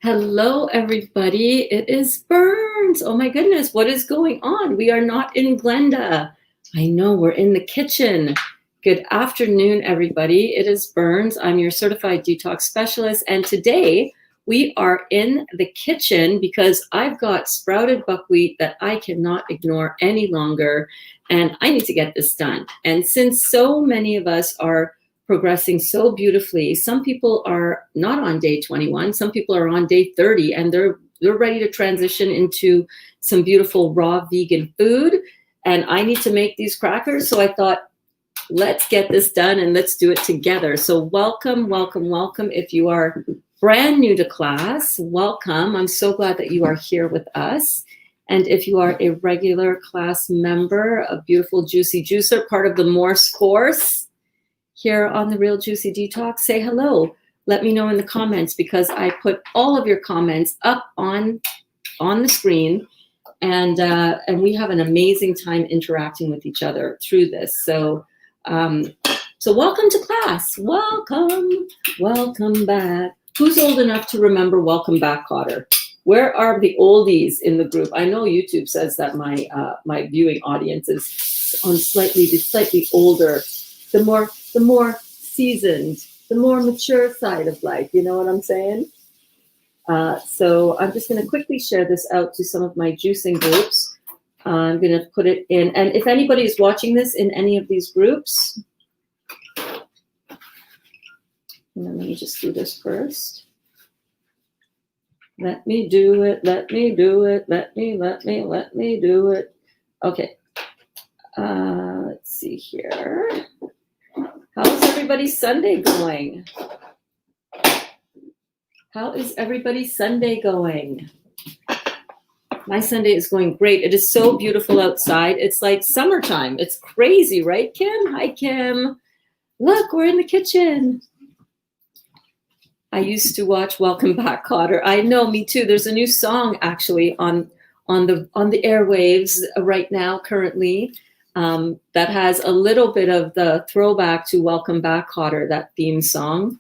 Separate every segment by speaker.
Speaker 1: Hello, everybody. It is Berns. Oh my goodness, what is going on? We are not in Glenda. I know, we're in the kitchen. Good afternoon, everybody. It is Berns. I'm your certified detox specialist. And today we are in the kitchen because I've got sprouted buckwheat that I cannot ignore any longer. And I need to get this done. And since so many of us are progressing so beautifully. Some people are not on day 21. Some people are on day 30 and they're ready to transition into some beautiful raw vegan food. And I need to make these crackers. So I thought, let's get this done and let's do it together. So welcome, welcome, welcome. If you are brand new to class, welcome. I'm so glad that you are here with us. And if you are a regular class member, a beautiful juicy juicer, part of the Morse course, here on the Real Juicy Detox, say hello. Let me know in the comments because I put all of your comments up on the screen, and we have an amazing time interacting with each other through this. So welcome to class. Welcome back. Who's old enough to remember Welcome Back, Cotter? Where are the oldies in the group? I know YouTube says that my viewing audience is on slightly older. The more seasoned, the more mature side of life. You know what I'm saying? So I'm just going to quickly share this out to some of my juicing groups. I'm going to put it in. And if anybody is watching this in any of these groups, let me just do this first. Let me do it. Let me do it. Okay. Let's see here. How's everybody's Sunday going? How is everybody's Sunday going? My Sunday is going great. It is so beautiful outside. It's like summertime. It's crazy, right, Kim? Hi, Kim. Look, we're in the kitchen. I used to watch Welcome Back, Cotter. I know, me too. There's a new song actually on the airwaves right now, currently. That has a little bit of the throwback to Welcome Back, Cotter, that theme song.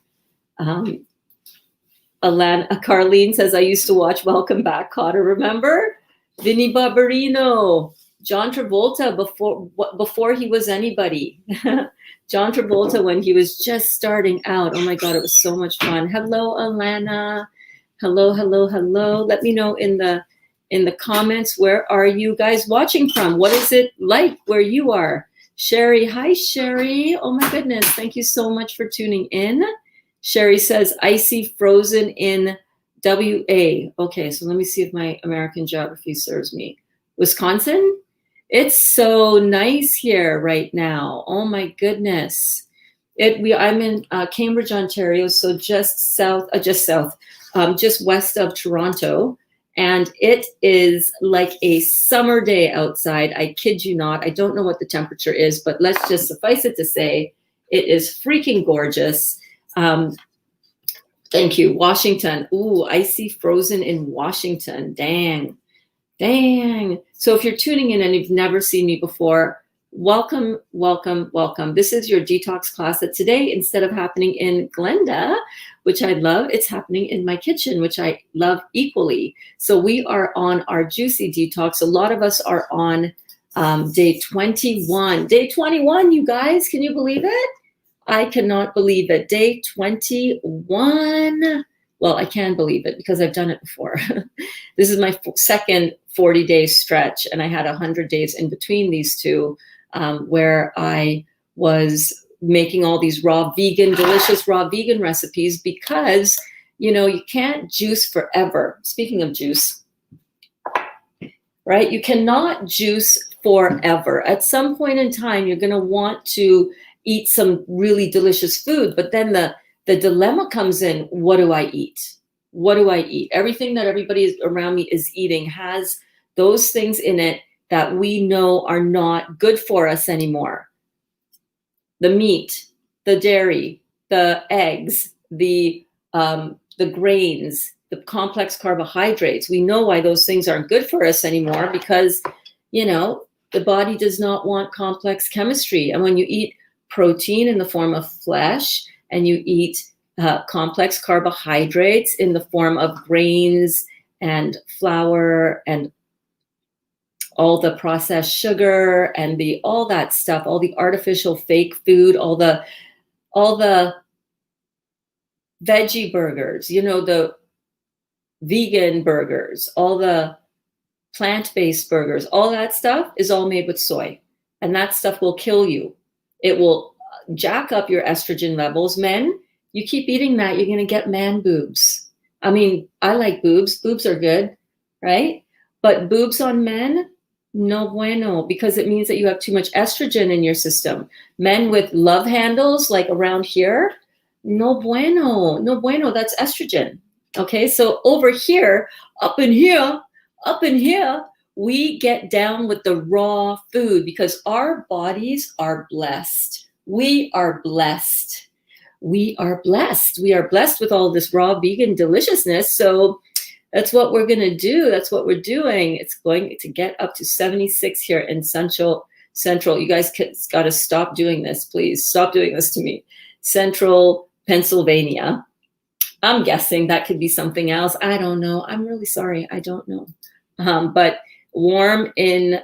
Speaker 1: Carlene says, I used to watch Welcome Back, Cotter. Remember? Vinnie Barbarino, John Travolta before he was anybody. John Travolta when he was just starting out. Oh my God, it was so much fun. Hello, Alana. Hello. Let me know in the comments, where are you guys watching from? What is it like where you are? Sherry, hi Sherry. Oh my goodness, thank you so much for tuning in. Sherry says, icy frozen in WA. Okay, so let me see if my American geography serves me. Wisconsin? It's so nice here right now. Oh my goodness. I'm in Cambridge, Ontario, so just west of Toronto. And it is like a summer day outside. I kid you not. I don't know what the temperature is, but let's just suffice it to say it is freaking gorgeous. Thank you. Washington. Ooh, icy frozen in Washington. Dang. So if you're tuning in and you've never seen me before, welcome. This is your detox class that today, instead of happening in Glenda, which I love, it's happening in my kitchen, which I love equally. So we are on our juicy detox. A lot of us are on day 21. Day 21, you guys, can you believe it? I cannot believe it. Day 21. Well, I can believe it because I've done it before. This is my second 40-day stretch, and I had 100 days in between these two, where I was making all these delicious raw vegan recipes because, you can't juice forever. Speaking of juice, right? You cannot juice forever. At some point in time, you're going to want to eat some really delicious food, but then the dilemma comes in. What do I eat? Everything that everybody around me is eating has those things in it that we know are not good for us anymore. The meat, the dairy, the eggs, the grains, the complex carbohydrates. We know why those things aren't good for us anymore because, the body does not want complex chemistry. And when you eat protein in the form of flesh and you eat complex carbohydrates in the form of grains and flour and all the processed sugar and all that stuff, all the artificial fake food, all the veggie burgers, the vegan burgers, all the plant-based burgers, all that stuff is all made with soy. And that stuff will kill you. It will jack up your estrogen levels. Men, you keep eating that, you're going to get man boobs. I mean, I like boobs. Boobs are good, right? But boobs on men, no bueno, because it means that you have too much estrogen in your system. Men with love handles, like around here, no bueno, no bueno, that's estrogen. Okay, so over here, up in here, we get down with the raw food because our bodies are blessed. We are blessed. We are blessed. We are blessed with all this raw vegan deliciousness. So that's what we're going to do. That's what we're doing. It's going to get up to 76 here in Central. You guys got to stop doing this, please. Stop doing this to me. Central Pennsylvania. I'm guessing that could be something else. I don't know. I'm really sorry. I don't know. But warm in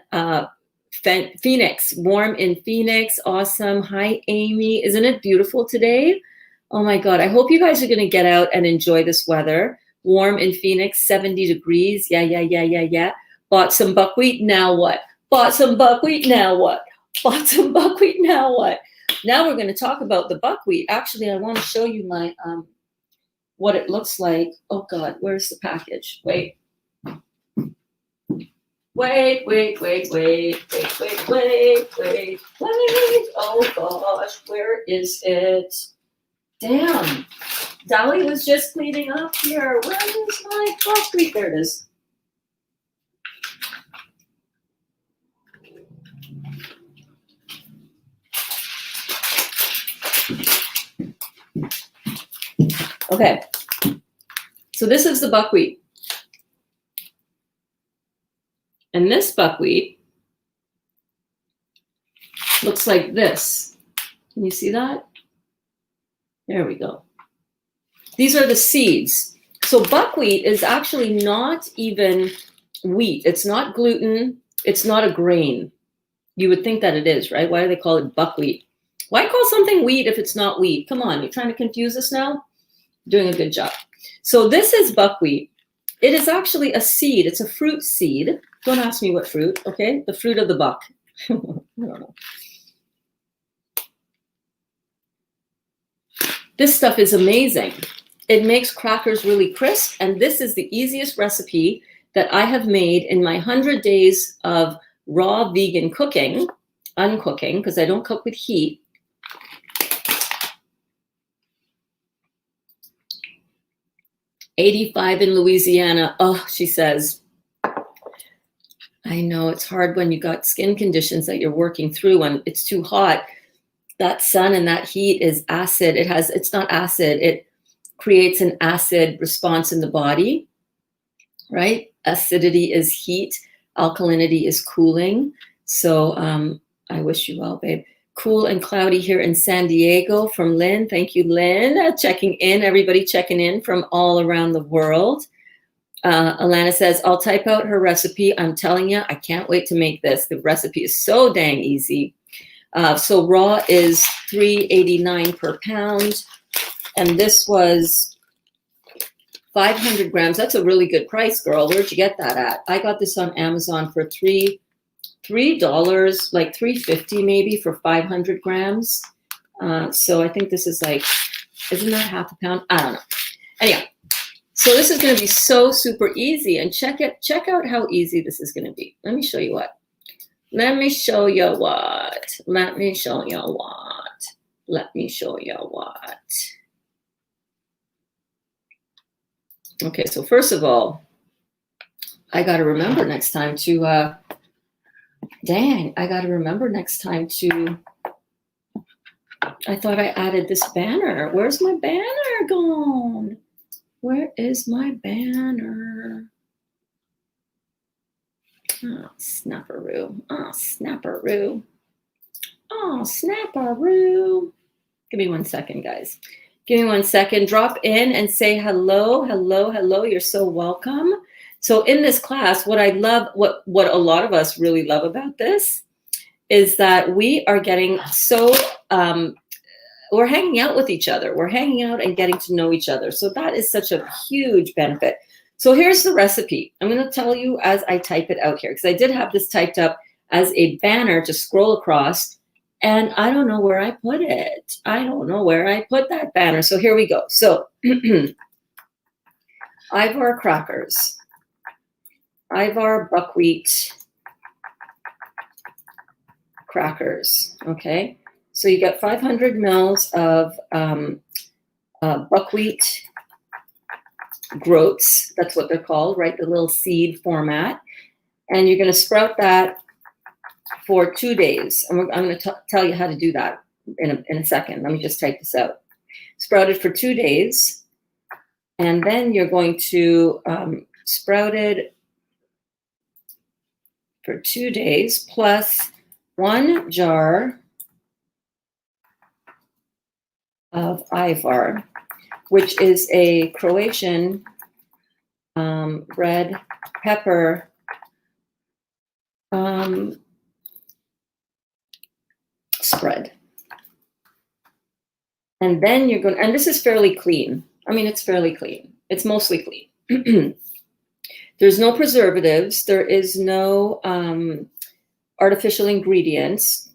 Speaker 1: Phoenix. Warm in Phoenix. Awesome. Hi, Amy. Isn't it beautiful today? Oh, my God. I hope you guys are going to get out and enjoy this weather. Warm in Phoenix, 70 degrees. Yeah. Bought some buckwheat. Now what? Bought some buckwheat. Now what? Bought some buckwheat. Now what? Now we're going to talk about the buckwheat. Actually, I want to show you my what it looks like. Oh, God. Where's the package? Wait. Oh, gosh. Where is it? Damn. Dolly was just cleaning up here. Where is my buckwheat? There it is. Okay. So this is the buckwheat. And this buckwheat looks like this. Can you see that? There we go. These are the seeds. So buckwheat is actually not even wheat. It's not gluten. It's not a grain. You would think that it is, right? Why do they call it buckwheat? Why call something wheat if it's not wheat? Come on, you're trying to confuse us now? Doing a good job. So this is buckwheat. It is actually a seed. It's a fruit seed. Don't ask me what fruit, okay? The fruit of the buck. I don't know. This stuff is amazing. It makes crackers really crisp, and this is the easiest recipe that I have made in my 100 days of raw vegan cooking, uncooking, because I don't cook with heat. "85 in Louisiana." Oh, she says, I know it's hard when you got skin conditions that you're working through when it's too hot. That sun and that heat is acid. It's not acid. It creates an acid response in the body, right? Acidity is heat. Alkalinity is cooling. So I wish you well, babe. Cool and cloudy here in San Diego from Lynn. Thank you, Lynn. Checking in, everybody checking in from all around the world. Alana says, I'll type out her recipe. I'm telling you, I can't wait to make this. The recipe is so dang easy. So raw is $3.89 per pound. And this was 500 grams. That's a really good price, girl. Where'd you get that at? I got this on Amazon for $3, like $3.50 maybe for 500 grams. So I think this is like, isn't that half a pound? I don't know. Anyhow, so this is going to be so super easy, and check out how easy this is going to be. Let me show you what. Let me show you what. Let me show you what. Let me show you what. Okay, so first of all, I got to remember next time to, I thought I added this banner. Where's my banner gone? Where is my banner? Oh, snapperoo. Oh, snapperoo. Oh, snapperoo. Give me 1 second, guys. Give me 1 second. Drop in and say hello, hello, hello. You're so welcome. So in this class, what I love, what a lot of us really love about this is that we are getting so, we're hanging out with each other. We're hanging out and getting to know each other. So that is such a huge benefit. So here's the recipe. I'm going to tell you as I type it out here, because I did have this typed up as a banner to scroll across, and I don't know where I put it. I don't know where I put that banner. So here we go. So Ivar crackers, Ivar buckwheat crackers. Okay. So you got 500 mils of buckwheat groats. That's what they're called, right? The little seed format. And you're going to sprout that for 2 days. And I'm going to tell you how to do that in a second. Let me just type this out. Sprout it for 2 days. And then you're going to sprout it for 2 days plus 1 jar of Ivar, which is a Croatian red pepper spread. And then you're going, and this is fairly clean. I mean, it's fairly clean. It's mostly clean. There's no preservatives. There is no artificial ingredients,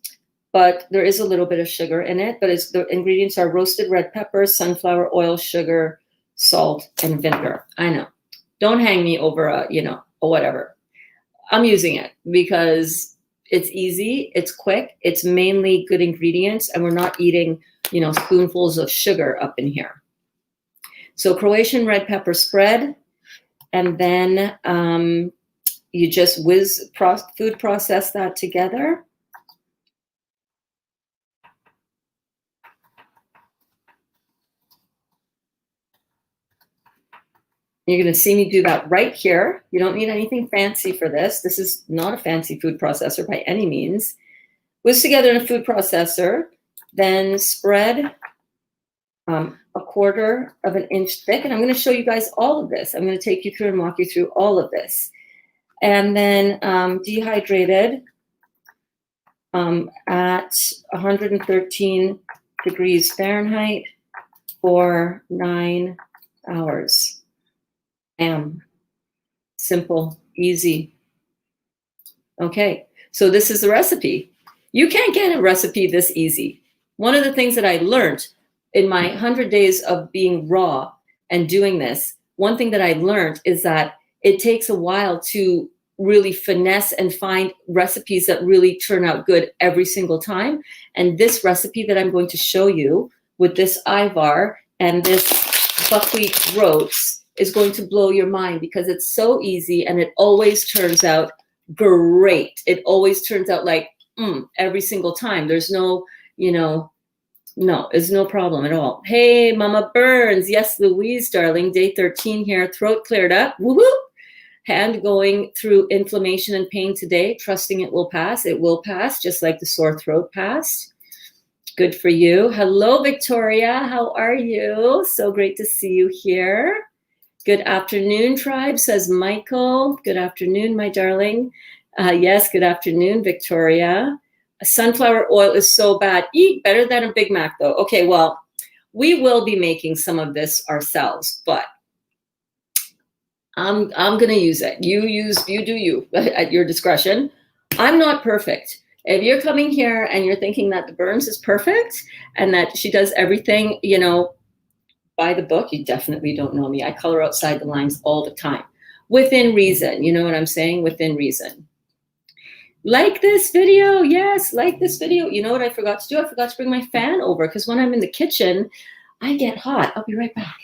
Speaker 1: but there is a little bit of sugar in it. But the ingredients are roasted red peppers, sunflower oil, sugar, salt, and vinegar. I know. Don't hang me over or whatever. I'm using it because it's easy, it's quick, it's mainly good ingredients, and we're not eating, spoonfuls of sugar up in here. So Croatian red pepper spread, and then you just food process that together. You're going to see me do that right here. You don't need anything fancy for this. This is not a fancy food processor by any means. Whisk together in a food processor, then spread a 1/4 of an inch thick. And I'm going to show you guys all of this. I'm going to take you through and walk you through all of this. And then dehydrated at 113 degrees Fahrenheit for 9 hours. Simple, easy. Okay, so this is the recipe. You can't get a recipe this easy. One of the things that I learned in my 100 days of being raw and doing this, one thing that I learned is that it takes a while to really finesse and find recipes that really turn out good every single time. And this recipe that I'm going to show you with this Ivar and this buckwheat groats is going to blow your mind because it's so easy and it always turns out great. It always turns out like every single time. There's no, there's no problem at all. Hey, Mama Berns. Yes, Louise, darling. Day 13 here. Throat cleared up. Woohoo! Hand going through inflammation and pain today, trusting it will pass. It will pass, just like the sore throat passed. Good for you. Hello, Victoria. How are you? So great to see you here. Good afternoon, tribe, says Michael. Good afternoon, my darling. Yes, good afternoon, Victoria. Sunflower oil is so bad. Eat better than a Big Mac, though. Okay, well, we will be making some of this ourselves, but I'm going to use it. You do you at your discretion. I'm not perfect. If you're coming here and you're thinking that the Berns is perfect and that she does everything, by the book, you definitely don't know me. I color outside the lines all the time. Within reason. You know what I'm saying? Within reason. Like this video. Yes, like this video. You know what I forgot to do? I forgot to bring my fan over because when I'm in the kitchen, I get hot. I'll be right back.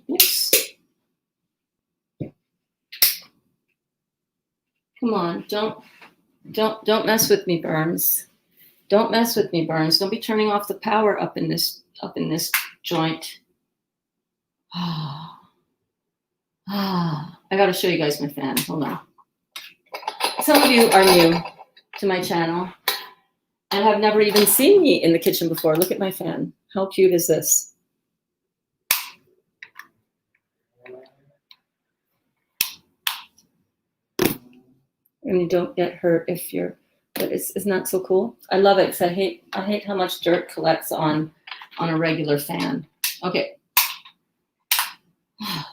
Speaker 1: Oops. Come on, don't mess with me, Berns. Don't mess with me, Berns. Don't be turning off the power up in this joint. I got to show you guys my fan. Hold on. Some of you are new to my channel and have never even seen me in the kitchen before. Look at my fan. How cute is this? And you don't get hurt if you're, but isn't that so cool? I love it because I hate how much dirt collects on a regular fan. Okay.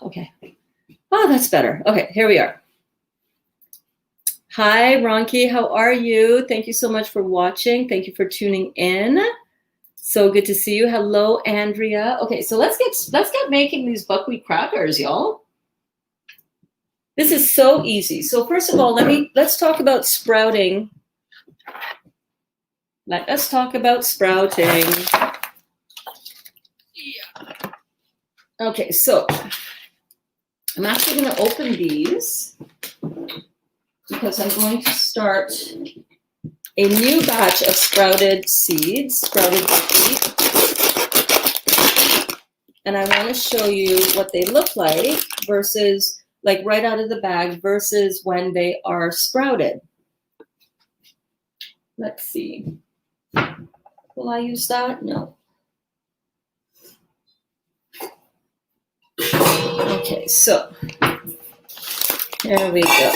Speaker 1: Okay. Oh, that's better. Okay, here we are. Hi, Ronki. How are you? Thank you so much for watching. Thank you for tuning in. So good to see you. Hello, Andrea. Okay, so let's get making these buckwheat crackers, y'all. This is so easy. So first of all, let's talk about sprouting. Let us talk about sprouting. Yeah. Okay, so I'm actually going to open these because I'm going to start a new batch of sprouted seeds, sprouted buckwheat. And I want to show you what they look like versus like right out of the bag versus when they are sprouted. Let's see. Will I use that? No. Okay, so there we go.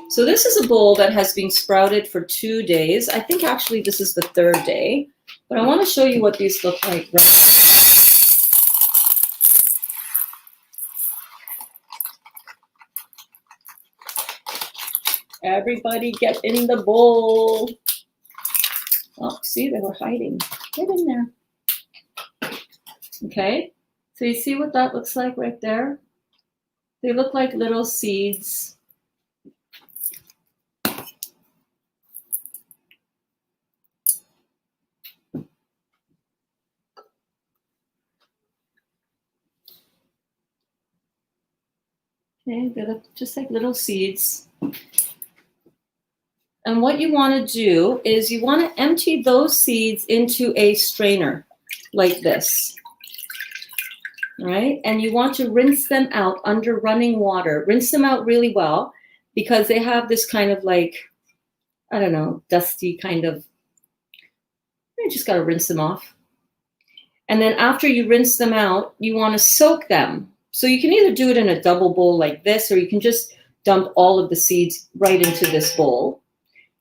Speaker 1: So this is a bowl that has been sprouted for 2 days. I think actually this is the 3rd day, but I want to show you what these look like right now. Everybody get in the bowl. Oh, see, they were hiding. Get in there. Okay, so you see what that looks like right there? They look like little seeds. Okay, they look just like little seeds. And what you want to do is you want to empty those seeds into a strainer like this. All right, and you want to rinse them out under running water. Rinse them out really well because they have this kind of like, I don't know, dusty kind of, you just got to rinse them off. And then after you rinse them out, you want to soak them. So you can either do it in a double bowl like this, or you can just dump all of the seeds right into this bowl.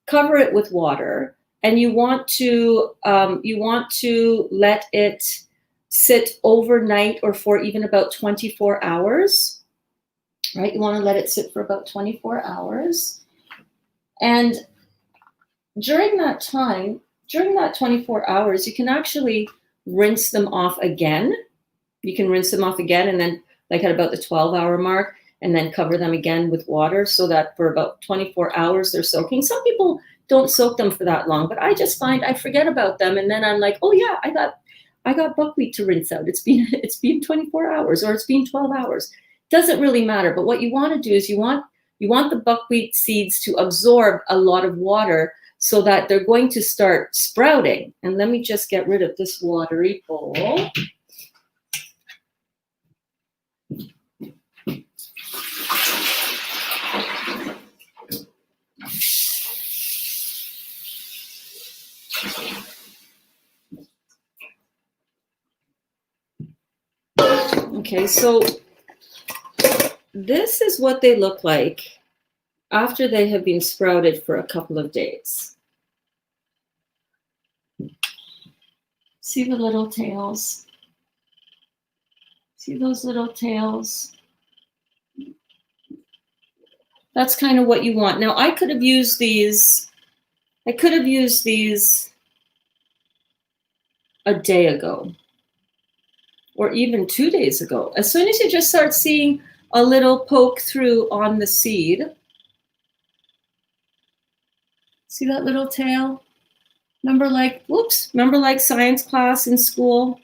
Speaker 1: Cover it with water, and you want to let it sit overnight or for even about 24 hours. Right? You want to let it sit for about 24 hours. And during that time, during that 24 hours, you can actually rinse them off again. You can rinse them off again and then like at about the 12-hour mark, and then cover them again with water so that for about 24 hours they're soaking. Some people don't soak them for that long, but I just find I forget about them. And then I'm like, oh yeah, I got buckwheat to rinse out. It's been 24 hours or it's been 12 hours. Doesn't really matter. But what you want to do is you want the buckwheat seeds to absorb a lot of water so that they're going to start sprouting. And let me just get rid of this watery bowl. Okay, so this is what they look like after they have been sprouted for a couple of days. See the little tails? See those little tails? That's kind of what you want. Now, I could have used these a day ago or even 2 days ago. As soon as you just start seeing a little poke through on the seed, see that little tail? Remember like science class in school?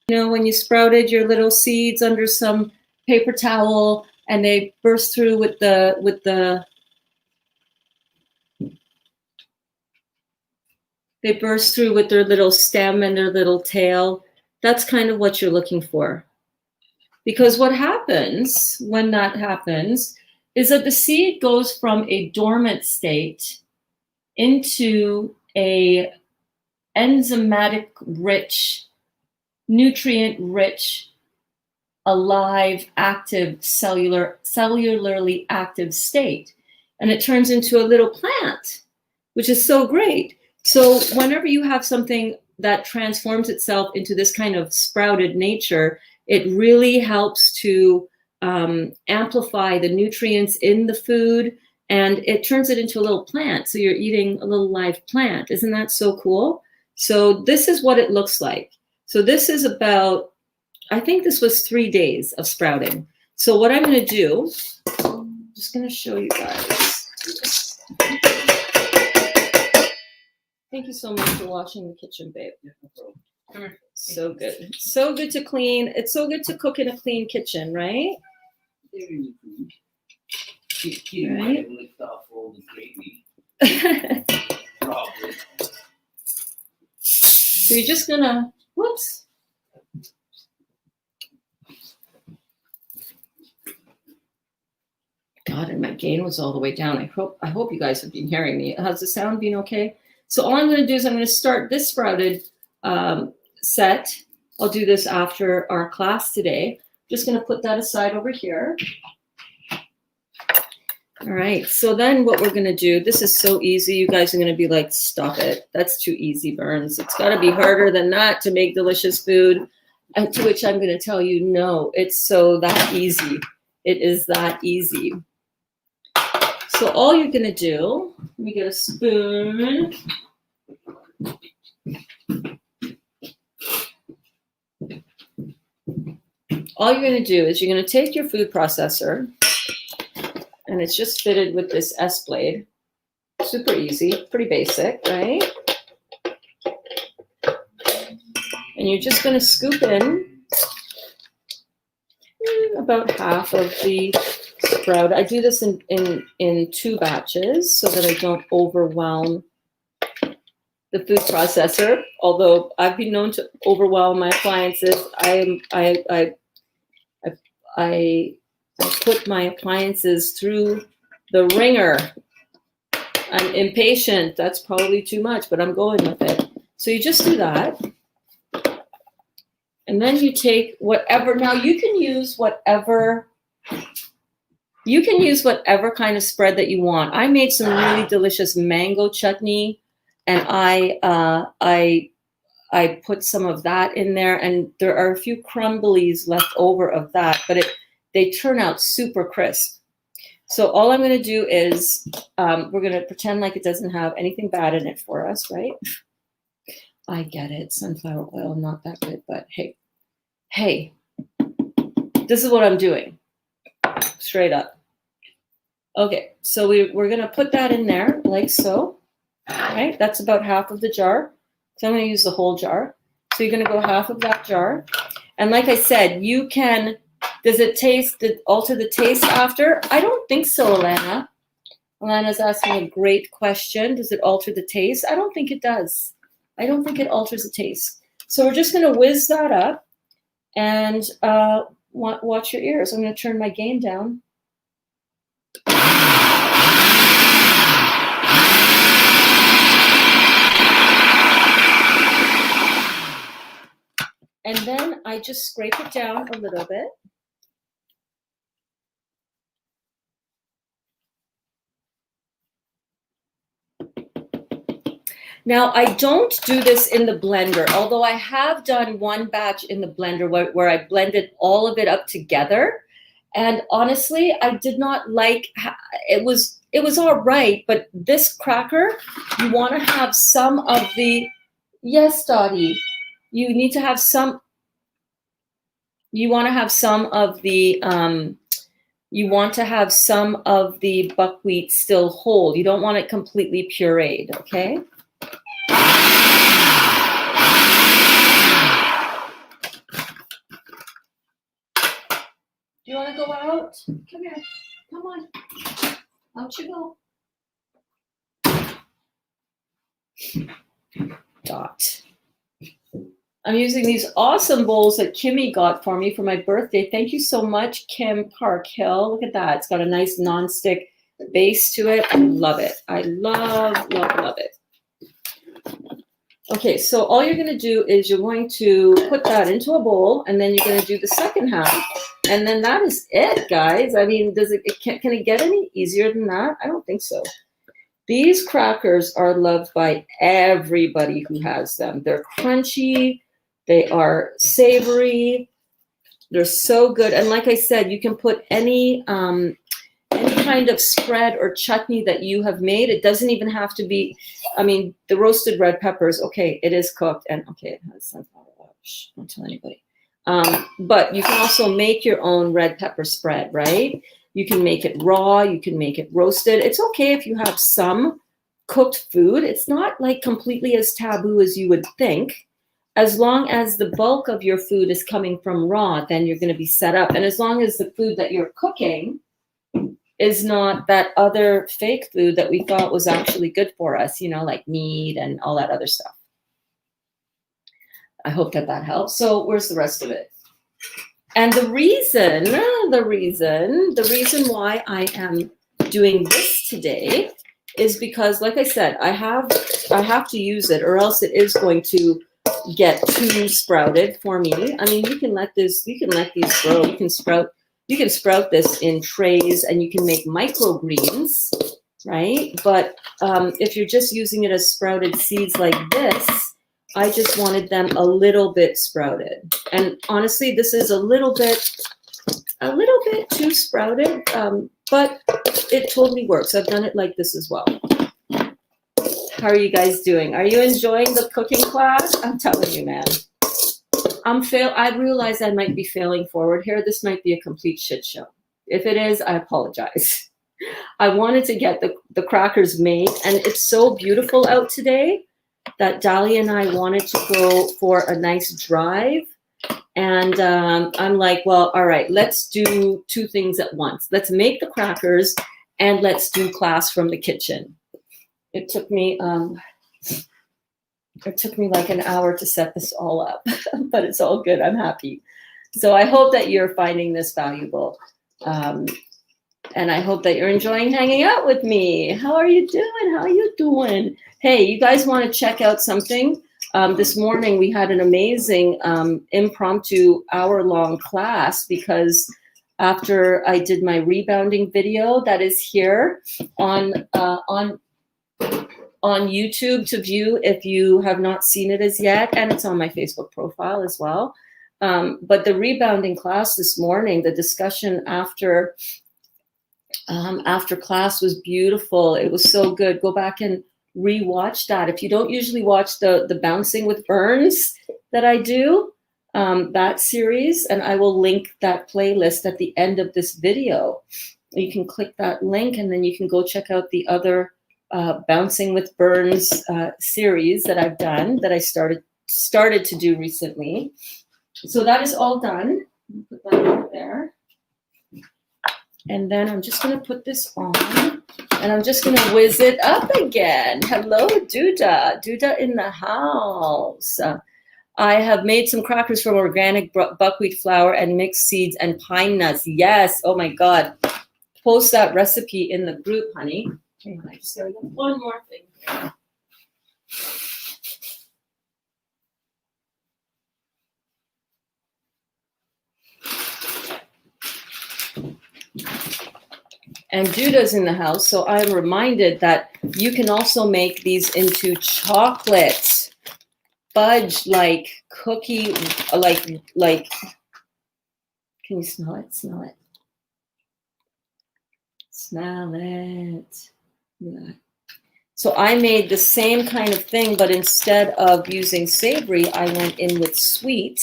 Speaker 1: You know, when you sprouted your little seeds under some paper towel and they burst through with the they burst through with their little stem and their little tail. That's kind of what you're looking for. Because what happens when that happens is that the seed goes from a dormant state into a enzymatic rich, nutrient rich, alive, active, cellularly active state. And it turns into a little plant, which is so great. So whenever you have something that transforms itself into this kind of sprouted nature, it really helps to amplify the nutrients in the food, and it turns it into a little plant. So you're eating a little live plant. Isn't that so cool? So this is what it looks like. So this is about, I think this was 3 days of sprouting. So what I'm going to do, I'm just going to show you guys. Thank you so much for washing the kitchen, babe.
Speaker 2: Come here.
Speaker 1: So good. So good to clean. It's so good to cook in a clean kitchen, right?
Speaker 2: He
Speaker 1: Right.
Speaker 2: might have licked off all the gravy. Probably.
Speaker 1: So you're just gonna, whoops. God, and my gain was all the way down. I hope you guys have been hearing me. Has the sound been okay? So all I'm gonna do is I'm gonna start this sprouted set. I'll do this after our class today. Just gonna put that aside over here. All right, so then what we're gonna do, this is so easy. You guys are gonna be like, stop it. That's too easy, Berns. It's gotta be harder than that to make delicious food. And to which I'm gonna tell you, no, it's so that easy. It is that easy. So all you're gonna do, let me get a spoon. All you're gonna do is you're gonna take your food processor, and it's just fitted with this S-blade. Super easy, pretty basic, right? And you're just gonna scoop in about half of the sprout. I do this in 2 batches so that I don't overwhelm the food processor. Although I've been known to overwhelm my appliances, I put my appliances through the ringer. I'm impatient. That's probably too much, but I'm going with it. So you just do that. And then you take whatever, now you can use whatever kind of spread that you want. I made some really delicious mango chutney, and I put some of that in there, and there are a few crumblies left over of that, but they turn out super crisp. So all I'm going to do is we're going to pretend like it doesn't have anything bad in it for us, right? I get it. Sunflower oil, not that good, but hey, this is what I'm doing. Straight up. Okay, so we're going to put that in there like so, right? That's about half of the jar. So I'm going to use the whole jar. So you're going to go half of that jar. And like I said, you can, does it alter the taste after? I don't think so, Alana. Alana's asking a great question. Does it alter the taste? I don't think it does. I don't think it alters the taste. So we're just going to whiz that up and watch your ears. I'm going to turn my gain down. And then I just scrape it down a little bit. Now, I don't do this in the blender, although I have done one batch in the blender where I blended all of it up together. And honestly, I did not like, it was all right, but this cracker, you want to have some of the, yes, Dottie, you need to have some, you want to have some of the, buckwheat still whole. You don't want it completely pureed, okay? Do you want to go out? Come here. Come on. Out you go. Dot. I'm using these awesome bowls that Kimmy got for me for my birthday. Thank you so much, Kim Parkhill. Look at that. It's got a nice nonstick base to it. I love it. I love, love, love it. Okay, so all you're going to do is you're going to put that into a bowl, and then you're going to do the second half. And then that is it, guys. I mean, can it get any easier than that? I don't think so. These crackers are loved by everybody who has them. They're crunchy. They are savory. They're so good. And like I said, you can put any kind of spread or chutney that you have made. It doesn't even have to be, I mean, the roasted red peppers, okay, it is cooked. And okay, it has sunflower oil. Shh, don't tell anybody. But you can also make your own red pepper spread, right? You can make it raw. You can make it roasted. It's okay if you have some cooked food. It's not like completely as taboo as you would think. As long as the bulk of your food is coming from raw, then you're going to be set up. And as long as the food that you're cooking is not that other fake food that we thought was actually good for us, you know, like meat and all that other stuff. I hope that helps. So where's the rest of it? And the reason why I am doing this today is because, like I said, I have to use it, or else it is going to get too sprouted for me. I mean, you can let these grow. You can sprout this in trays, and you can make microgreens, right? But if you're just using it as sprouted seeds like this, I just wanted them a little bit sprouted. And honestly, this is a little bit too sprouted, but it totally works. I've done it like this as well. How are you guys doing? Are you enjoying the cooking class? I'm telling you, man. I realize I might be failing forward here. This might be a complete shit show. If it is, I apologize. I wanted to get the crackers made, and it's so beautiful out today that Dahlia and I wanted to go for a nice drive. And I'm like, well, all right, let's do two things at once. Let's make the crackers, and let's do class from the kitchen. It took me like an hour to set this all up, but it's all good. I'm happy. So I hope that you're finding this valuable. And I hope that you're enjoying hanging out with me. How are you doing? How are you doing? Hey, you guys want to check out something? This morning we had an amazing impromptu hour-long class, because after I did my rebounding video that is here on YouTube to view if you have not seen it as yet, and it's on my Facebook profile as well. But the rebounding class this morning, the discussion after class was beautiful. It was so good. Go back and rewatch that. If you don't usually watch the Bouncing with Berns that I do, that series, and I will link that playlist at the end of this video. You can click that link, and then you can go check out the other Bouncing with Berns series that I've done, that I started to do recently. So that is all done. Put that over there. And then I'm just going to put this on, and I'm just going to whiz it up again. Hello, Duda. Duda in the house. I have made some crackers from organic buckwheat flour and mixed seeds and pine nuts. Yes. Oh, my God. Post that recipe in the group, honey. Hang on, I just got to get one more thing here. And Duda's in the house, so I'm reminded that you can also make these into chocolate fudge, like cookie, like. Can you smell it? Smell it. Smell it. Yeah. So I made the same kind of thing, but instead of using savory, I went in with sweet.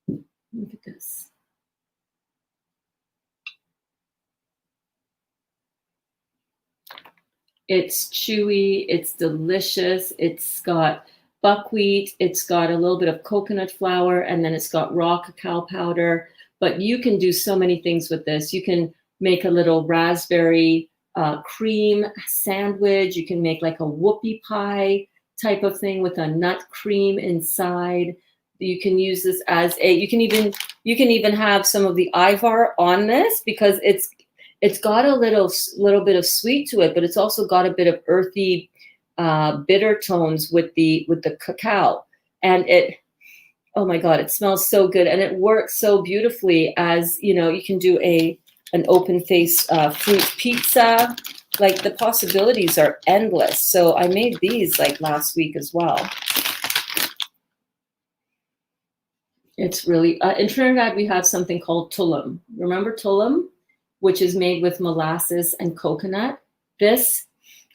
Speaker 1: Look at this. It's chewy, it's delicious, it's got buckwheat, it's got a little bit of coconut flour, and then it's got raw cacao powder. But you can do so many things with this. You can make a little raspberry cream sandwich. You can make like a whoopie pie type of thing with a nut cream inside. You can use this as you can even have some of the Ivar on this, because it's got a little bit of sweet to it, but it's also got a bit of earthy, bitter tones with the cacao. And oh my God, it smells so good, and it works so beautifully as, you can do an open face fruit pizza. Like, the possibilities are endless. So I made these like last week as well. It's really, in Trinidad, we have something called tulum. Remember tulum, which is made with molasses and coconut? This,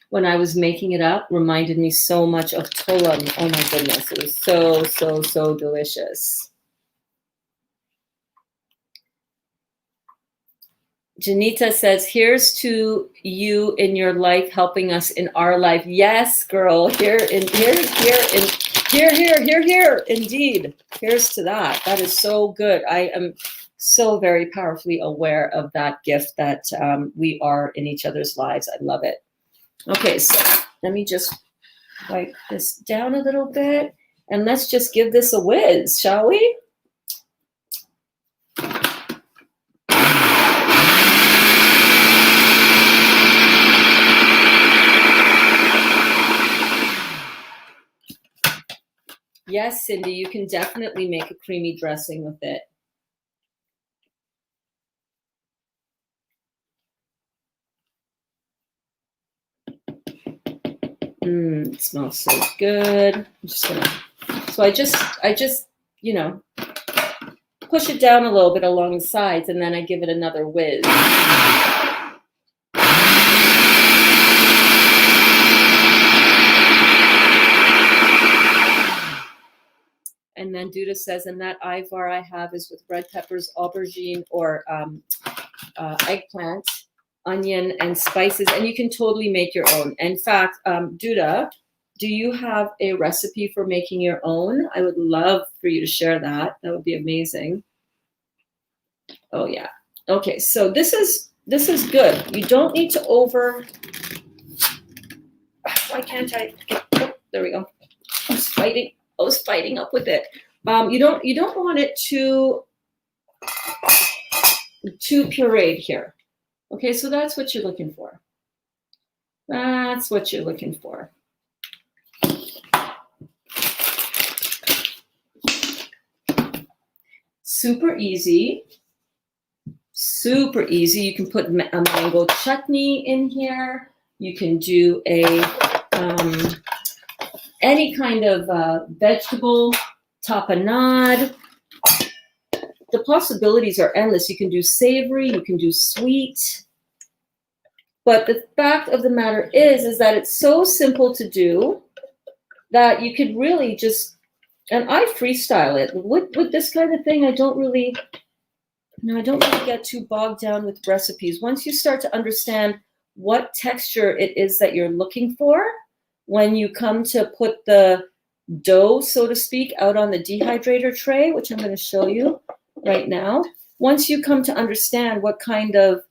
Speaker 1: when I was making it up, reminded me so much of tulum. Oh my goodness, it was so, so, so delicious. Janita says, here's to you in your life, helping us in our life. Yes, girl, here, indeed. Here's to that. That is so good. I am so very powerfully aware of that gift that we are in each other's lives. I love it. Okay, so let me just wipe this down a little bit, and let's just give this a whiz, shall we? Yes, Cindy, you can definitely make a creamy dressing with it. It smells so good. So I just, push it down a little bit along the sides, and then I give it another whiz. And then Duda says, and that Ivar I have is with red peppers, aubergine, or eggplant, onion, and spices. And you can totally make your own. In fact, Duda, do you have a recipe for making your own? I would love for you to share that. That would be amazing. Oh yeah. Okay, so this is good. You don't need to why can't I oh, there we go. I was fighting up with it. You don't want it too pureed here. Okay, so that's what you're looking for. That's what you're looking for. Super easy. Super easy. You can put a mango chutney in here. You can do any kind of vegetable tapenade. The possibilities are endless. You can do savory, you can do sweet. But the fact of the matter is that it's so simple to do that you could really just, and I freestyle it. With this kind of thing, I don't really get too bogged down with recipes. Once you start to understand what texture it is that you're looking for, when you come to put the dough, so to speak, out on the dehydrator tray, which I'm going to show you right now, once you come to understand what kind of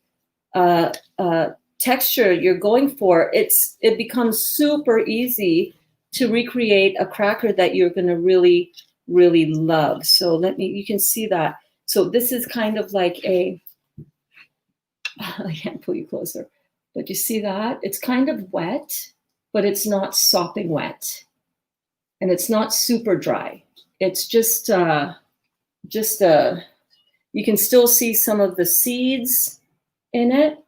Speaker 1: texture you're going for, it becomes super easy to recreate a cracker that you're going to really, really love. So you can see that. So this is kind of like I can't pull you closer, but you see that? It's kind of wet, but it's not sopping wet. And it's not super dry. It's just you can still see some of the seeds in it.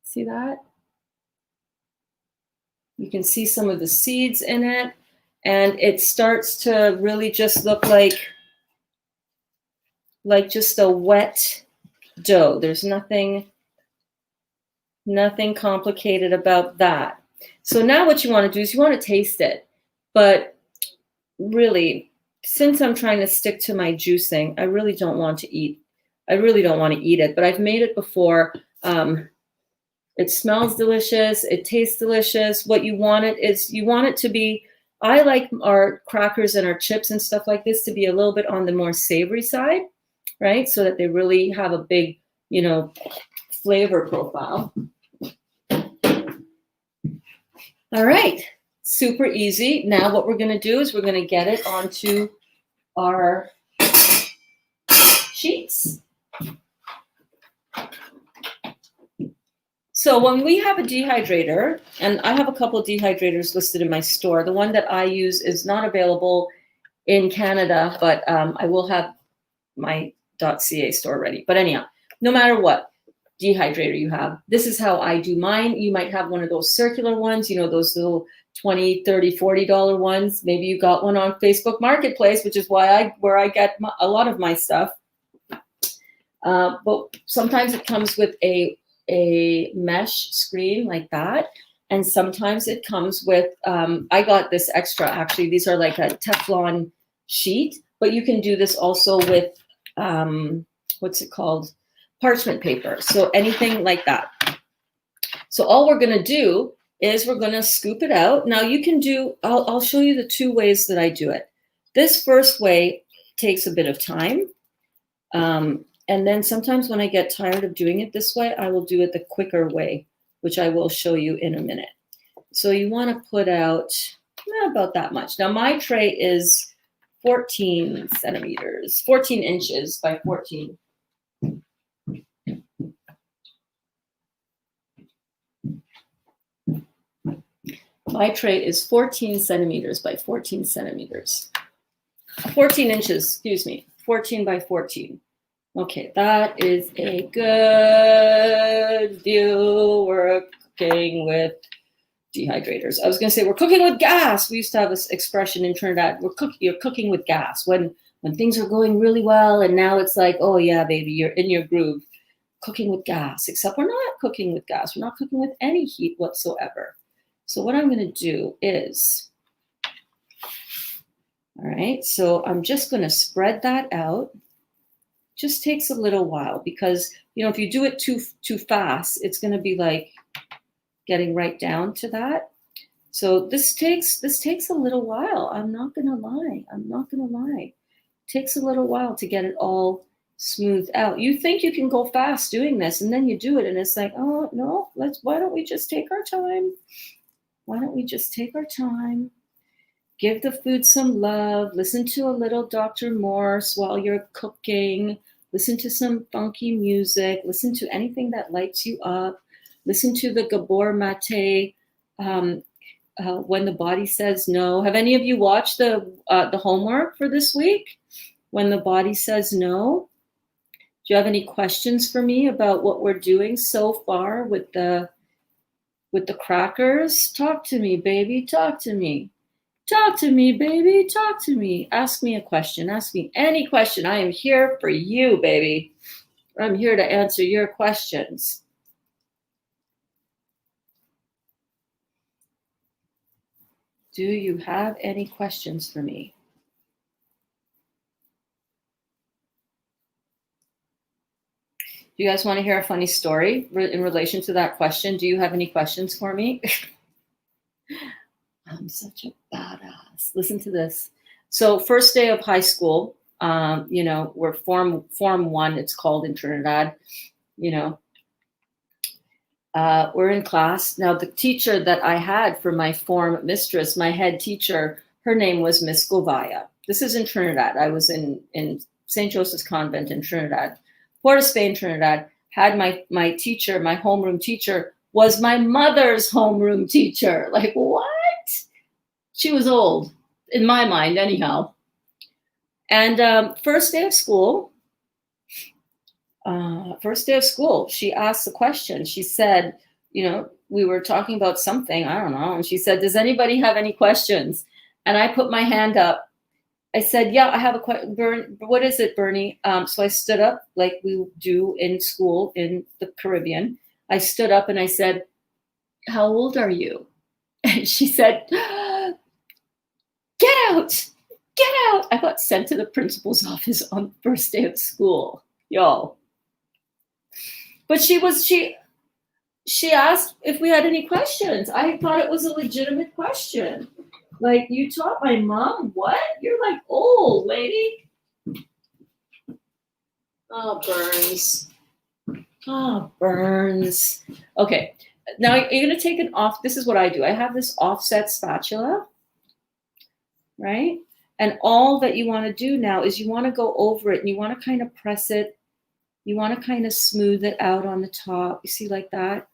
Speaker 1: See that? You can see some of the seeds in it, and it starts to really just look like just a wet dough. There's nothing complicated about that. So now what you want to do is you want to taste it. But really, since I'm trying to stick to my juicing, I really don't want to eat it, but I've made it before. It smells delicious. It tastes delicious. What you want it to be, I like our crackers and our chips and stuff like this to be a little bit on the more savory side, right? So that they really have a big, flavor profile. All right, super easy. Now what we're going to do is we're going to get it onto our sheets. So when we have a dehydrator, and I have a couple of dehydrators listed in my store, the one that I use is not available in Canada, but I will have my .ca store ready. But anyhow, no matter what dehydrator you have, this is how I do mine. You might have one of those circular ones, those little $20, $30, $40 ones. Maybe you got one on Facebook Marketplace, which is where I get a lot of my stuff. But sometimes it comes with a mesh screen like that. And sometimes it comes with, I got this extra, actually, these are like a Teflon sheet, but you can do this also with, what's it called? Parchment paper. So anything like that. So all we're going to do is we're going to scoop it out. Now you can do, I'll show you the two ways that I do it. This first way takes a bit of time. And then sometimes when I get tired of doing it this way, I will do it the quicker way, which I will show you in a minute. So you want to put out about that much. Now my tray is 14 centimeters, 14 inches by 14. My tray is 14 centimeters by 14 centimeters. 14 inches, excuse me, 14 by 14. Okay, that is a good view. We're cooking with dehydrators. I was going to say we're cooking with gas. We used to have this expression in Trinidad. You're cooking with gas when things are going really well, and now it's like, oh yeah, baby, you're in your groove. Cooking with gas, except we're not cooking with gas. We're not cooking with any heat whatsoever. So what I'm going to do is, all right, so I'm just going to spread that out. Just takes a little while because, if you do it too fast, it's going to be like getting right down to that. So this takes a little while. I'm not going to lie. It takes a little while to get it all smoothed out. You think you can go fast doing this, and then you do it, and it's like, oh no, why don't we just take our time? Give the food some love. Listen to a little Dr. Morse while you're cooking. Listen to some funky music. Listen to anything that lights you up. Listen to the Gabor Mate, When the Body Says No. Have any of you watched the homework for this week? When the Body Says No. Do you have any questions for me about what we're doing so far with the crackers? Talk to me, baby. Talk to me. Talk to me, baby. Talk to me. Ask me a question. Ask me any question. I am here for you, baby. I'm here to answer your questions. Do you have any questions for me? Do you guys want to hear a funny story in relation to that question? Do you have any questions for me? I'm such a badass. Listen to this. So first day of high school, we're form one, it's called in Trinidad, we're in class. Now the teacher that I had for my form mistress, my head teacher, her name was Miss Govaya. This is in Trinidad. I was in St. Joseph's Convent in Trinidad. Port of Spain, Trinidad, had my teacher, my homeroom teacher, was my mother's homeroom teacher. Like, what? She was old, in my mind, anyhow. And first day of school, she asked the question. She said, we were talking about something, I don't know. And she said, does anybody have any questions? And I put my hand up. I said, yeah, I have a question. What is it, Bernie? So I stood up like we do in school in the Caribbean. I stood up and I said, how old are you? And she said, get out. I got sent to the principal's office on the first day of school, y'all. But she asked if we had any questions. I thought it was a legitimate question. Like, you taught my mom what? You're like old, lady. Oh, Berns. Okay. Now you're going to take an off. This is what I do. I have this offset spatula, right? And all that you want to do now is you want to go over it and you want to kind of press it. You want to kind of smooth it out on the top. You see, like that?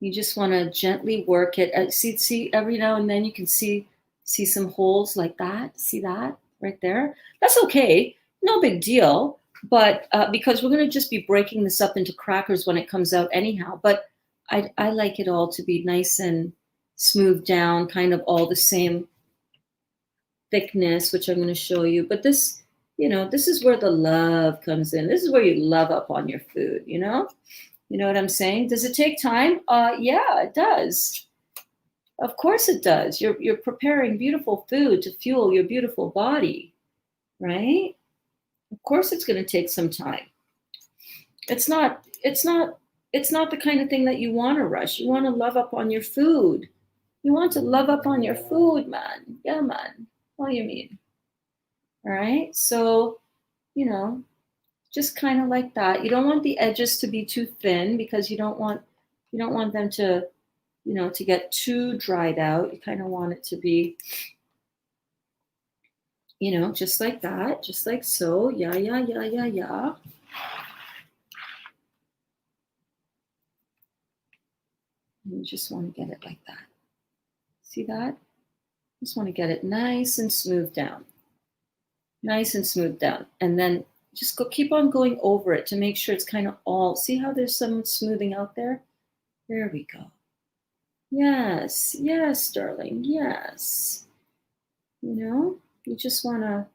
Speaker 1: You just want to gently work it. See, every now and then you can see some holes like that. See that right there? That's okay. No big deal. But because we're going to just be breaking this up into crackers when it comes out anyhow. But I like it all to be nice and smoothed down, kind of all the same thickness, which I'm going to show you. But this, this is where the love comes in. This is where you love up on your food, You know what I'm saying? Does it take time? Yeah, it does. Of course it does. You're preparing beautiful food to fuel your beautiful body, right? Of course it's going to take some time. It's not the kind of thing that you want to rush. You want to love up on your food. You want to love up on your food, man. Yeah, man. What do you mean? All right? So, just kind of like that. You don't want the edges to be too thin because you don't want them to, to get too dried out. You kind of want it to be, just like that, just like so. Yeah. You just want to get it like that. See that? Just want to get it nice and smooth down. Nice and smooth down. And then just keep on going over it to make sure it's kind of all, see how there's some smoothing out there? There we go. Yes, darling, yes. You just want to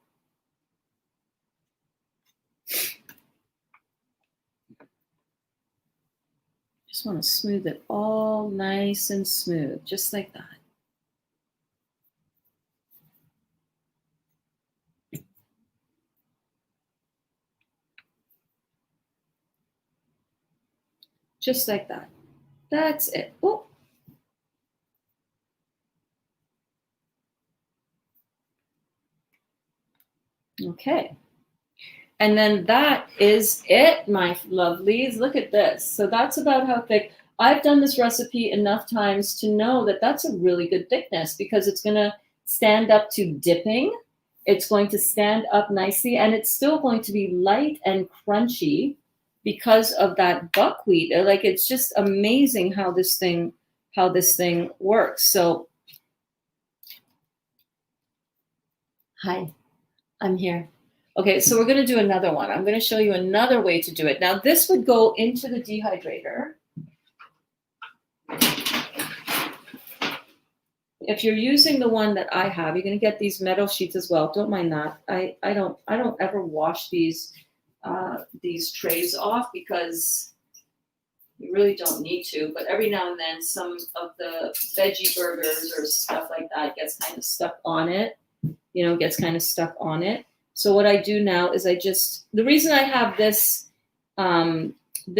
Speaker 1: smooth it all nice and smooth, just like that. Just like that. That's it. Oh. Okay. And then that is it, my lovelies. Look at this. So that's about how thick. I've done this recipe enough times to know that that's a really good thickness because it's going to stand up to dipping. It's going to stand up nicely and it's still going to be light and crunchy because of that buckwheat. Like, it's just amazing how this thing works. So, hi, I'm here. Okay, so we're going to do another one. I'm going to show you another way to do it. Now, this would go into the dehydrator. If you're using the one that I have, you're going to get these metal sheets as well. Don't mind that. I don't ever wash these trays off because you really don't need to. But every now and then, some of the veggie burgers or stuff like that gets kind of stuck on it. So what I do now is the reason I have this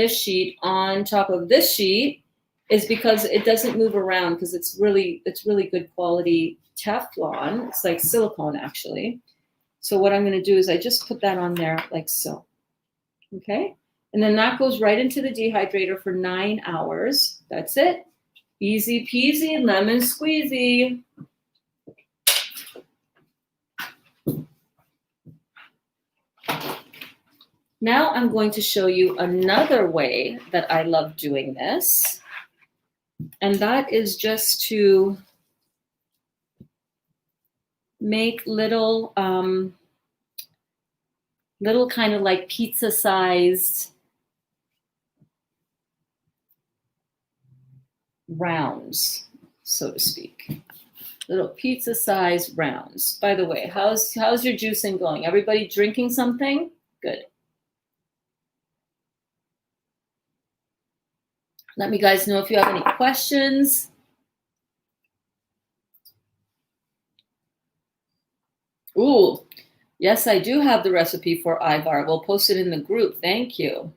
Speaker 1: sheet on top of this sheet is because it doesn't move around because it's really good quality Teflon. It's like silicone actually. So what I'm going to do is I just put that on there like so. Okay. And then that goes right into the dehydrator for 9 hours. That's it. Easy peasy, lemon squeezy. Now I'm going to show you another way that I love doing this. And that is just to make little kind of like pizza-sized rounds, so to speak. Little pizza-sized rounds. By the way, how's your juicing going? Everybody drinking something? Good. Let me guys know if you have any questions. Ooh, yes, I do have the recipe for Ivar. We'll post it in the group. Thank you.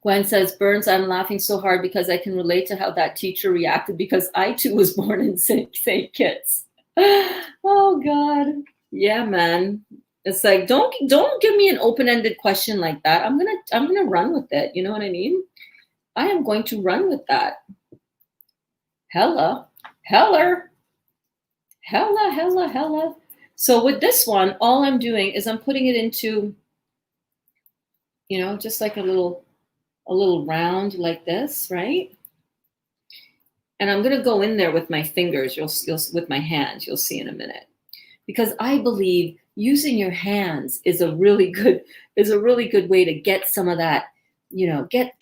Speaker 1: Gwen says, Berns, I'm laughing so hard because I can relate to how that teacher reacted because I too was born in St. Kitts. Oh, God. Yeah, man. It's like, don't give me an open-ended question like that. I'm gonna run with it. You know what I mean? I am going to run with that. Hella, heller, hella, hella, hella. So with this one, all I'm doing is I'm putting it into, just like a little round like this, right? And I'm gonna go in there with my fingers. You'll with my hands. You'll see in a minute, because I believe using your hands is a really good way to get some of that. Get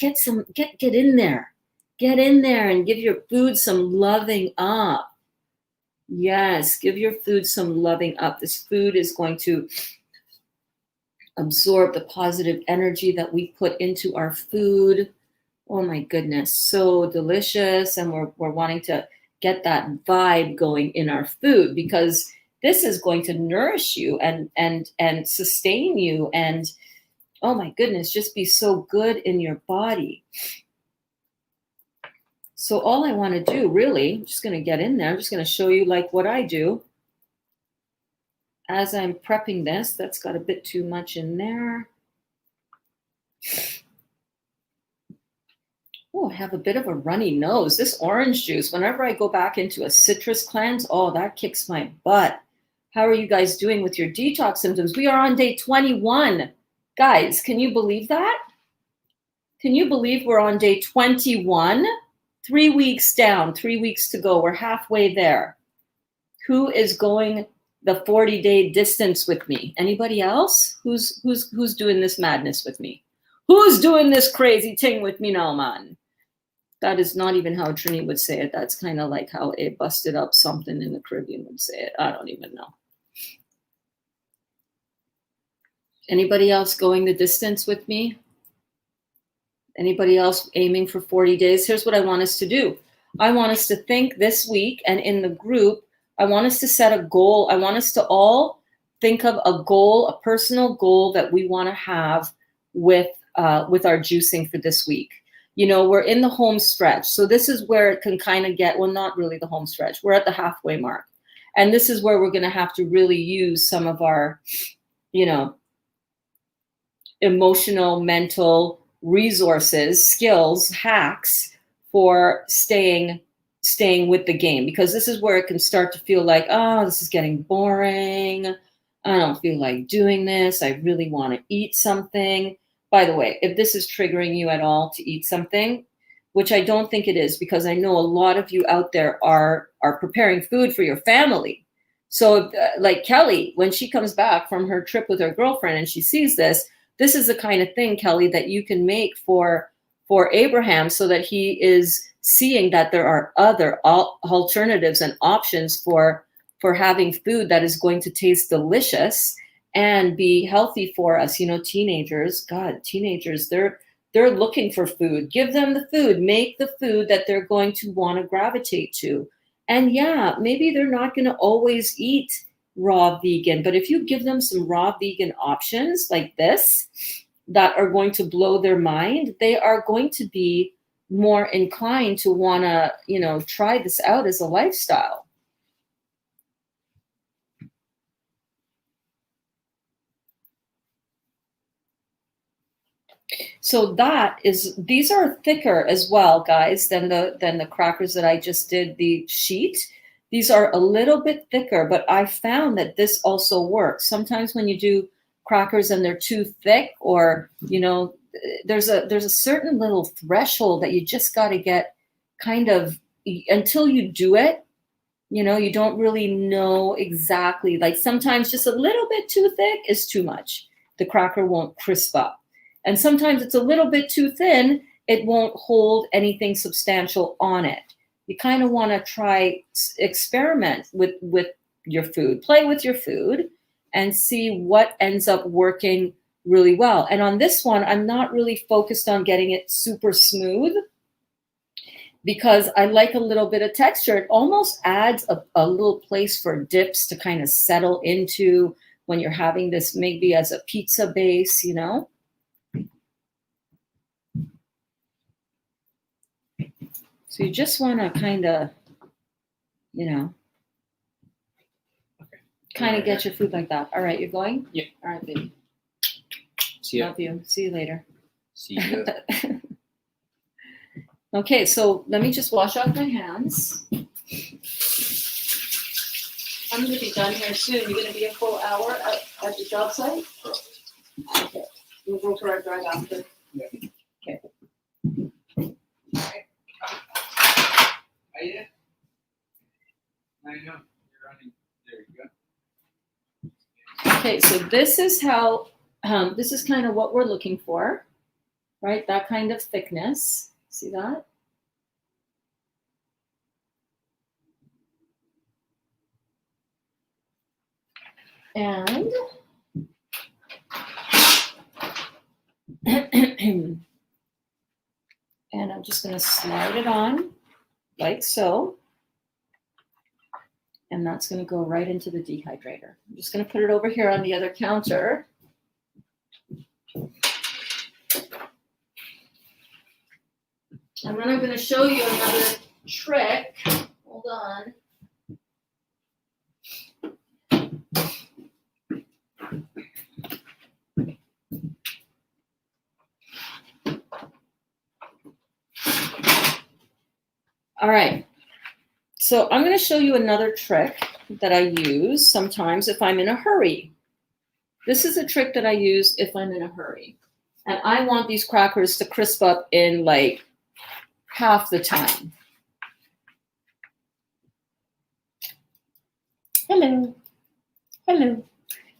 Speaker 1: in there, and give your food some loving up. Yes, give your food some loving up. This food is going to absorb the positive energy that we put into our food. Oh my goodness, so delicious. And we're wanting to get that vibe going in our food, because this is going to nourish you and sustain you, and oh my goodness, just be so good in your body. So all I want to do, really, I'm just going to get in there. I'm just going to show you like what I do as I'm prepping this. That's got a bit too much in there. Oh, I have a bit of a runny nose. This orange juice, whenever I go back into a citrus cleanse, oh, that kicks my butt. How are you guys doing with your detox symptoms? We are on day 21. Guys, can you believe that? Can you believe we're on day 21? 3 weeks down, 3 weeks to go. We're halfway there. Who is going the 40-day distance with me? Anybody else? Who's doing this madness with me? Who's doing this crazy thing with me now, man? That is not even how Trini would say it. That's kind of like how a busted up something in the Caribbean would say it. I don't even know. Anybody else going the distance with me? Anybody else aiming for 40 days? Here's what I want us to do. I want us to think this week, and in the group, I want us to set a goal. I want us to all think of a goal, a personal goal that we want to have with our juicing for this week. We're in the home stretch. So this is where it can kind of get, well, not really the home stretch. We're at the halfway mark. And this is where we're going to have to really use some of our, emotional, mental resources, skills, hacks for staying with the game, because this is where it can start to feel like, oh, this is getting boring. I don't feel like doing this. I really want to eat something. By the way, if this is triggering you at all to eat something, which I don't think it is, because I know a lot of you out there are preparing food for your family. So like Kelly, when she comes back from her trip with her girlfriend and she sees this is the kind of thing, Kelly, that you can make for Abraham, so that he is seeing that there are other alternatives and options for having food that is going to taste delicious and be healthy for us. Teenagers, they're looking for food. Give them the food. Make the food that they're going to want to gravitate to. And yeah, maybe they're not going to always eat raw vegan, but if you give them some raw vegan options like this that are going to blow their mind, they are going to be more inclined to want to, try this out as a lifestyle. So these are thicker as well, guys, than the crackers that I just did the sheet. These are a little bit thicker, but I found that this also works. Sometimes when you do crackers and they're too thick, or there's a certain little threshold that you just got to get kind of, until you do it, you don't really know exactly. Like sometimes just a little bit too thick is too much. The cracker won't crisp up. And sometimes it's a little bit too thin. It won't hold anything substantial on it. You kind of want to try, experiment with your food, play with your food, and see what ends up working really well. And on this one, I'm not really focused on getting it super smooth, because I like a little bit of texture. It almost adds a little place for dips to kind of settle into when you're having this, maybe as a pizza base, So you just want to kind of, kind of get your food like that. All right, you're going?
Speaker 2: Yeah.
Speaker 1: All right, baby.
Speaker 2: See ya.
Speaker 1: Love you. See you later.
Speaker 2: See you.
Speaker 1: Okay, so let me just wash off my hands. I'm going to be done here soon. You're going to be a full hour at the job site? Okay. We'll go for our drive after.
Speaker 2: Yeah.
Speaker 1: Okay.
Speaker 2: I know. You're running. There you go.
Speaker 1: Okay, so this is how, this is kind of what we're looking for, right? That kind of thickness. See that? And and I'm just going to slide it on like so. And that's going to go right into the dehydrator. I'm just going to put it over here on the other counter. And then I'm going to show you another trick. Hold on. All right. So I'm going to show you another trick that I use sometimes if I'm in a hurry. This is a trick that I use if I'm in a hurry. And I want these crackers to crisp up in like half the time. Hello. Hello.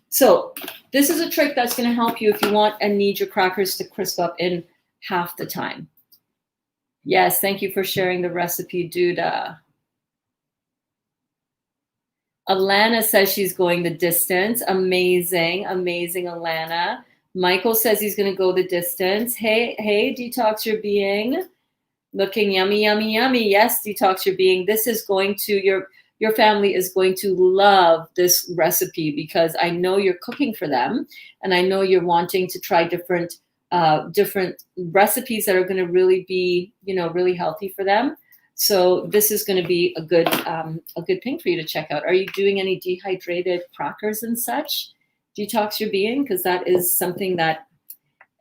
Speaker 1: So this is a trick that's going to help you if you want and need your crackers to crisp up in half the time. Yes, thank you for sharing the recipe, Duda. Alana says she's going the distance. Amazing, amazing, Alana. Michael says he's going to go the distance. Hey, Detox Your Being. Looking yummy, yummy, yummy. Yes, Detox Your Being. This is going to, your family is going to love this recipe because I know you're cooking for them and I know you're wanting to try different recipes that are going to really be, really healthy for them. So this is going to be a good thing for you to check out. Are you doing any dehydrated crackers and such? Detox Your Being, because that is something that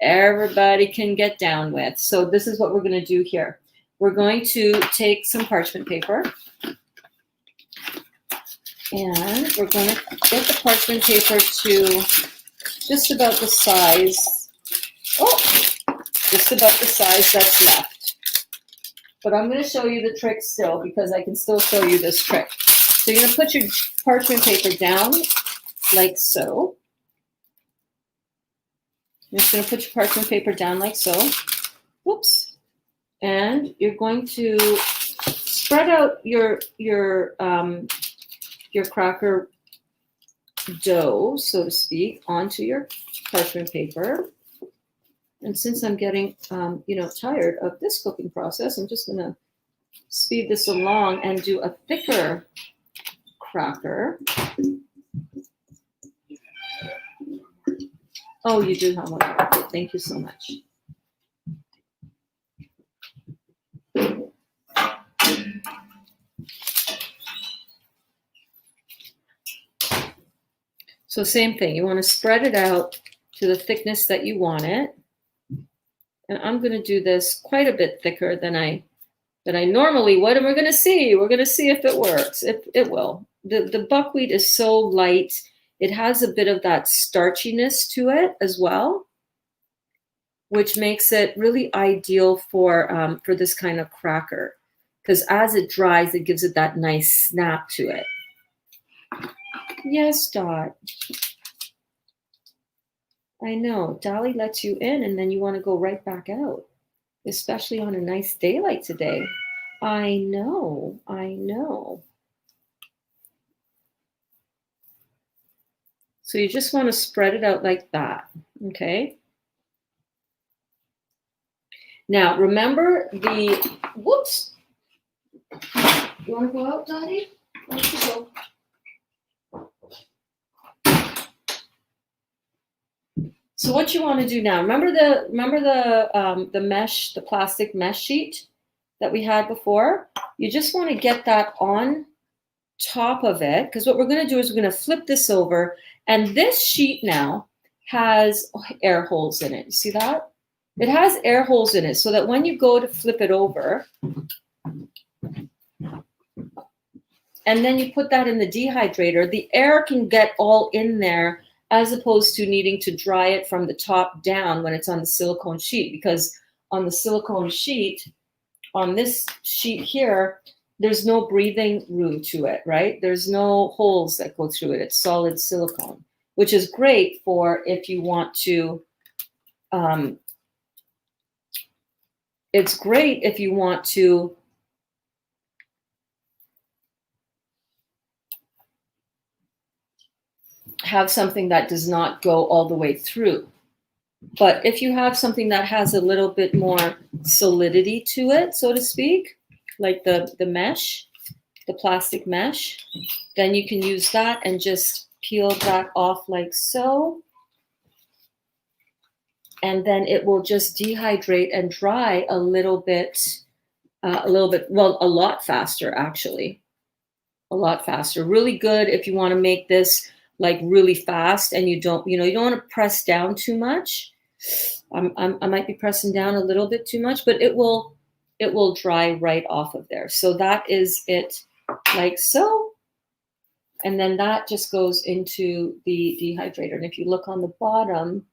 Speaker 1: everybody can get down with. So this is what we're going to do here. We're going to take some parchment paper and we're going to get the parchment paper to just about the size. Just about the size that's left. But I'm going to show you the trick still because I can still show you this trick. So you're going to put your parchment paper down like so. You're just going to put your parchment paper down like so. Whoops. And you're going to spread out your cracker dough, so to speak, onto your parchment paper. And since I'm getting, tired of this cooking process, I'm just going to speed this along and do a thicker cracker. Oh, you do have one. Thank you so much. So same thing. You want to spread it out to the thickness that you want it. And I'm going to do this quite a bit thicker than I normally would. And we're going to see. We're going to see if it works. It will. The buckwheat is so light. It has a bit of that starchiness to it as well, which makes it really ideal for this kind of cracker. Because as it dries, it gives it that nice snap to it. Yes, Dot. I know. Dolly lets you in and then you want to go right back out, especially on a nice day like today. I know. So you just want to spread it out like that, okay? Now, remember whoops. You want to go out, Dottie? Why don't you go? So what you want to do now, remember the mesh, the plastic mesh sheet that we had before? You just want to get that on top of it, because what we're going to do is we're going to flip this over, and this sheet now has air holes in it. You see that? It has air holes in it so that when you go to flip it over, and then you put that in the dehydrator, the air can get all in there as opposed to needing to dry it from the top down when it's on the silicone sheet. Because on the silicone sheet, on this sheet here, there's no breathing room to it, right? There's no holes that go through it. It's solid silicone, which is great for if you want to, it's great if you want to have something that does not go all the way through. But if you have something that has a little bit more solidity to it, so to speak, like the mesh, the plastic mesh, then you can use that and just peel that off like so. And then it will just dehydrate and dry a lot faster, actually. A lot faster. Really good if you want to make this like really fast and you don't want to press down too much. I might be pressing down a little bit too much, but it will dry right off of there. So that is it, like so. And then that just goes into the dehydrator. And if you look on the bottom,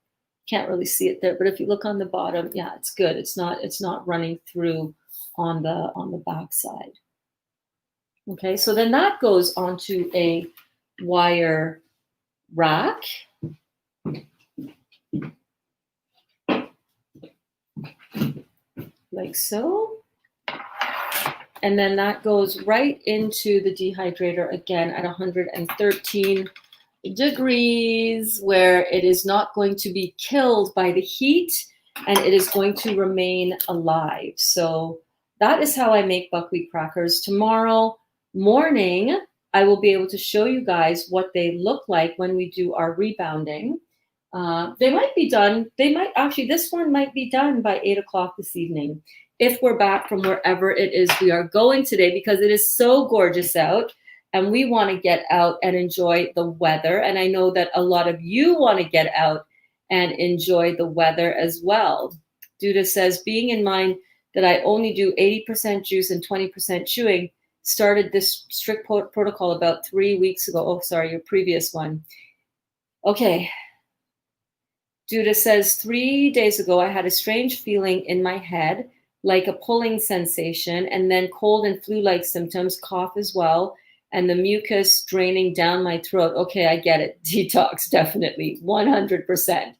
Speaker 1: can't really see it there, but if you look on the bottom, yeah, it's good. It's not running through on the back side. Okay, so then that goes onto a wire rack. Like so. And then that goes right into the dehydrator again at 113 degrees, where it is not going to be killed by the heat and it is going to remain alive. So that is how I make buckwheat crackers. Tomorrow morning, I will be able to show you guys what they look like when we do our rebounding. They might be done. This one might be done by 8 o'clock this evening, if we're back from wherever it is we are going today, because it is so gorgeous out and we want to get out and enjoy the weather. And I know that a lot of you want to get out and enjoy the weather as well. Duda says, being in mind that I only do 80% juice and 20% chewing, started this strict protocol about 3 weeks ago. Oh, sorry, your previous one. Okay. Duda says, 3 days ago, I had a strange feeling in my head, like a pulling sensation, and then cold and flu-like symptoms, cough as well, and the mucus draining down my throat. Okay, I get it. Detox, definitely, 100%.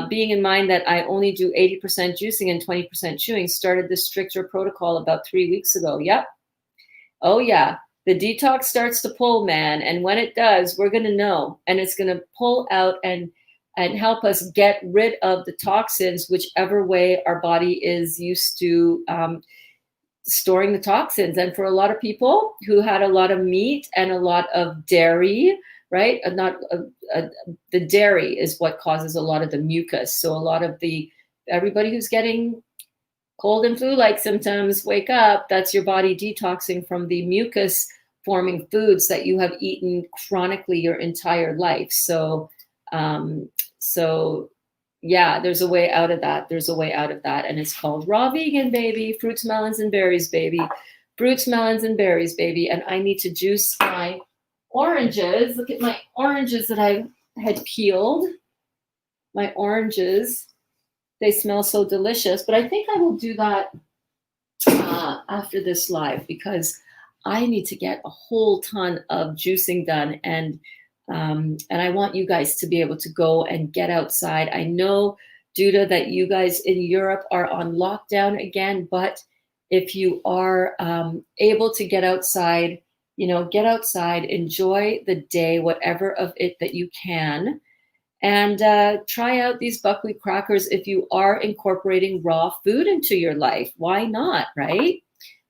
Speaker 1: Being in mind that I only do 80% juicing and 20% chewing, started this stricter protocol about 3 weeks ago. Yep. Oh, yeah. The detox starts to pull, man. And when it does, we're going to know. And it's going to pull out and help us get rid of the toxins, whichever way our body is used to storing the toxins. And for a lot of people who had a lot of meat and a lot of dairy, right? The dairy is what causes a lot of the mucus. So a lot of everybody who's getting cold and flu-like symptoms, wake up. That's your body detoxing from the mucus forming foods that you have eaten chronically your entire life. So yeah, there's a way out of that. There's a way out of that. And it's called raw vegan, baby. Fruits, melons, and berries, baby. Fruits, melons, and berries, baby. And I need to juice my oranges. Look at my oranges that I had peeled. My oranges. They smell so delicious. But I think I will do that after this live, because I need to get a whole ton of juicing done. And I want you guys to be able to go and get outside. I know, Duda, that you guys in Europe are on lockdown again, but if you are able to get outside, get outside, enjoy the day, whatever of it that you can, and try out these buckwheat crackers if you are incorporating raw food into your life. Why not, right?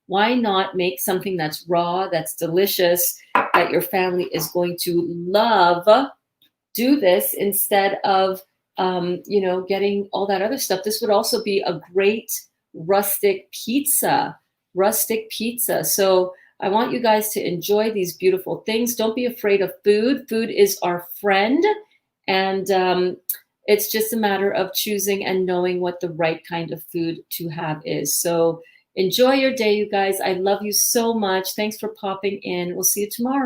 Speaker 1: Why not make something that's raw, that's delicious, that your family is going to love? Do this instead of, getting all that other stuff. This would also be a great rustic pizza. So I want you guys to enjoy these beautiful things. Don't be afraid of food. Food is our friend. And it's just a matter of choosing and knowing what the right kind of food to have is. So enjoy your day, you guys. I love you so much. Thanks for popping in. We'll see you tomorrow.